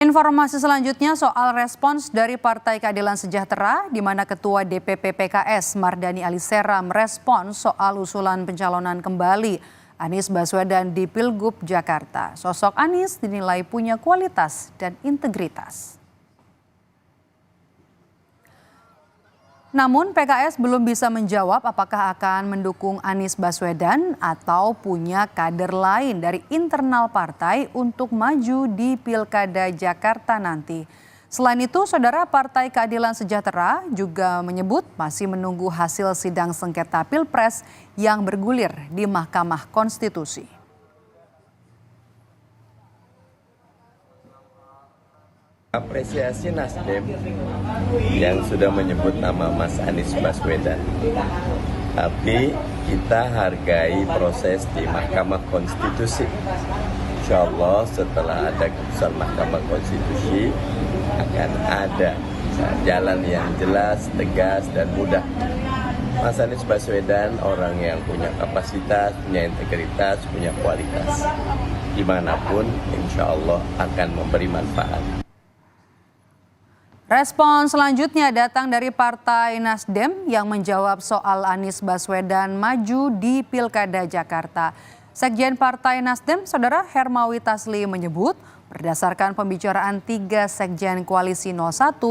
Informasi selanjutnya soal respons dari Partai Keadilan Sejahtera, di mana Ketua DPP PKS Mardhani Alisera merespons soal usulan pencalonan kembali Anies Baswedan di Pilgub Jakarta. Sosok Anies dinilai punya kualitas dan integritas. Namun PKS belum bisa menjawab apakah akan mendukung Anies Baswedan atau punya kader lain dari internal partai untuk maju di Pilkada Jakarta nanti. Selain itu, Saudara, Partai Keadilan Sejahtera juga menyebut masih menunggu hasil sidang sengketa Pilpres yang bergulir di Mahkamah Konstitusi. Apresiasi Nasdem yang sudah menyebut nama Mas Anies Baswedan. Tapi kita hargai proses di Mahkamah Konstitusi. Insya Allah setelah ada keputusan Mahkamah Konstitusi akan ada jalan yang jelas, tegas, dan mudah. Mas Anies Baswedan orang yang punya kapasitas, punya integritas, punya kualitas. Dimanapun insya Allah akan memberi manfaat. Respon selanjutnya datang dari Partai Nasdem yang menjawab soal Anies Baswedan maju di Pilkada Jakarta. Sekjen Partai Nasdem, Saudara Hermawi Tasli menyebut berdasarkan pembicaraan 3 Sekjen Koalisi 01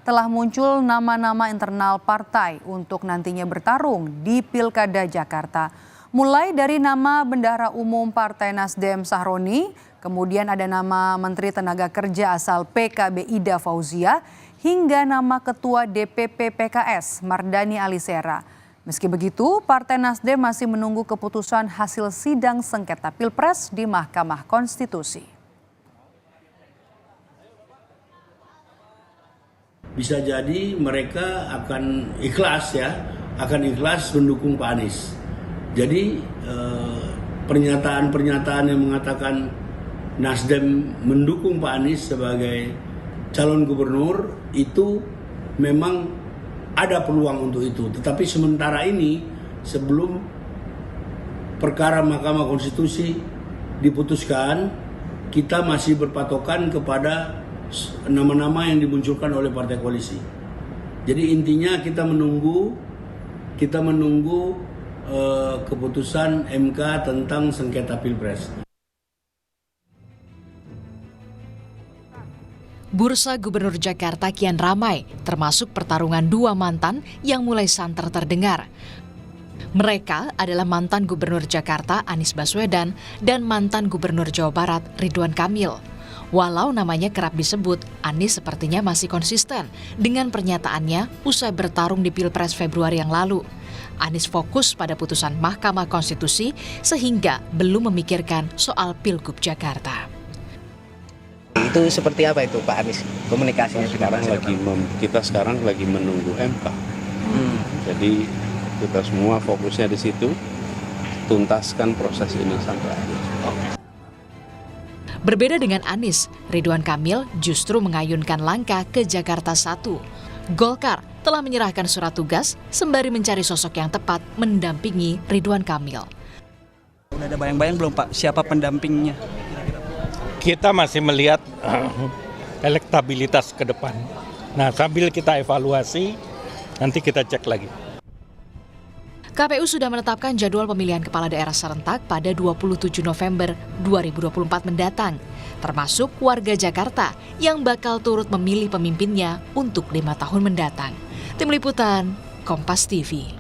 telah muncul nama-nama internal partai untuk nantinya bertarung di Pilkada Jakarta. Mulai dari nama Bendahara Umum Partai Nasdem Sahroni, kemudian ada nama Menteri Tenaga Kerja asal PKB Ida Fauzia, hingga nama Ketua DPP PKS Mardhani Alisera. Meski begitu, Partai Nasdem masih menunggu keputusan hasil sidang sengketa Pilpres di Mahkamah Konstitusi. Bisa jadi mereka akan ikhlas mendukung Pak Anies. Jadi pernyataan-pernyataan yang mengatakan Nasdem mendukung Pak Anies sebagai calon gubernur itu memang ada peluang untuk itu. Tetapi sementara ini sebelum perkara Mahkamah Konstitusi diputuskan, kita masih berpatokan kepada nama-nama yang dimunculkan oleh partai koalisi. Jadi intinya kita menunggu keputusan MK tentang sengketa Pilpres. Bursa Gubernur Jakarta kian ramai, termasuk pertarungan 2 mantan yang mulai santer terdengar. Mereka adalah mantan Gubernur Jakarta Anies Baswedan dan mantan Gubernur Jawa Barat Ridwan Kamil. Walau namanya kerap disebut, Anies sepertinya masih konsisten dengan pernyataannya usai bertarung di Pilpres Februari yang lalu. Anies fokus pada putusan Mahkamah Konstitusi sehingga belum memikirkan soal Pilgub Jakarta. Itu seperti apa itu Pak Anies komunikasinya sekarang? Kita sekarang lagi menunggu MK. Jadi kita semua fokusnya di situ, tuntaskan proses ini sampai akhir. Berbeda dengan Anies, Ridwan Kamil justru mengayunkan langkah ke Jakarta 1. Golkar telah menyerahkan surat tugas sembari mencari sosok yang tepat mendampingi Ridwan Kamil. Udah ada bayang-bayang belum Pak siapa pendampingnya? Kita masih melihat elektabilitas ke depan. Nah, sambil kita evaluasi, nanti kita cek lagi. KPU sudah menetapkan jadwal pemilihan kepala daerah serentak pada 27 November 2024 mendatang, termasuk warga Jakarta yang bakal turut memilih pemimpinnya untuk 5 tahun mendatang. Tim Liputan, Kompas TV.